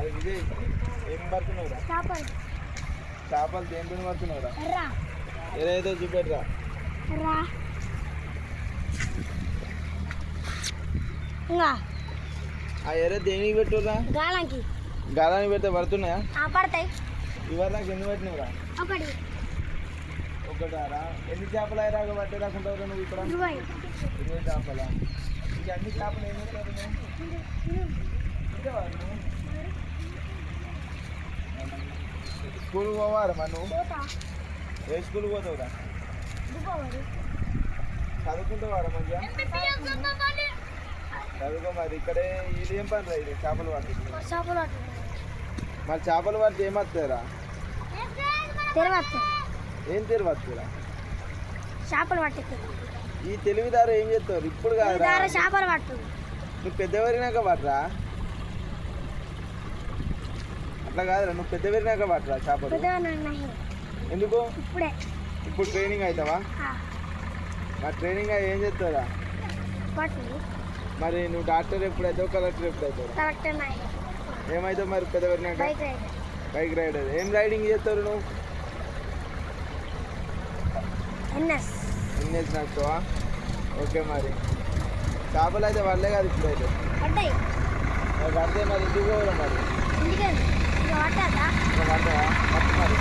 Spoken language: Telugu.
అరే విజయ్ ఏం పడుతున్నావురా? చేపలు. చేపలు దేంతో పడుతున్నావురా? ఎర్రా ఏదో చూపెట్రా. రా ఇంకా ఆ ఎర్ర దేనికి పెట్టురా? గాలంకి. గాలానికి పెడితే పడుతున్నాయా? పడతాయి. ఇవాళ నాకు ఎన్ని పెట్టినవురా? ఒకటి. ఒకటారా? ఎన్ని చేపలు అయ్యాక పట్టే రాకుంటావు నువ్వు ఇక్కడ? 20 చేపలా? ఇక అన్ని చేపలు ఏం చేస్తారు? స్కూల్కి పోవారా మరి నువ్వు? ఏ స్కూల్కి పోతావురా? చదువుకుంటావారా మంచిగా? చదువుకో మరి. ఇక్కడే ఇది ఏం పని రా? ఇది చేపలు పడుతుంది. మరి చేపలు పడితే ఏమవుతారా? ఏం తెలివచ్చురా? చేపలు పట్టి ఈ తెలివిదారు ఏం చేస్తారు ఇప్పుడు కాదురా? చేపలు పట్టు. నువ్వు పెద్దవరినాక పట్టరా? అట్లా కాదురా, నువ్వు పెద్దవరినాక పట్టరా చేపలు? ఎందుకు? ఇప్పుడే. ఇప్పుడు ట్రైనింగ్ అవుతావా? మరి ట్రైనింగ్ ఏం చేస్తారా? మరి నువ్వు డాక్టర్ ఎప్పుడైతావు, కలెక్టర్ ఎప్పుడైతావు? ఏమవుతావు మరి పెద్దవరినాక? Bike rider. ఏం రైడింగ్ చేస్తారు నువ్వు? ఎన్ఎస్ నడుస్తావా? ఓకే. మరి చేపలు అయితే పడలే కాదు ఇప్పుడైతే? పడితే మరి ఇంటికి పోవడం మరి? పడతావా? మరి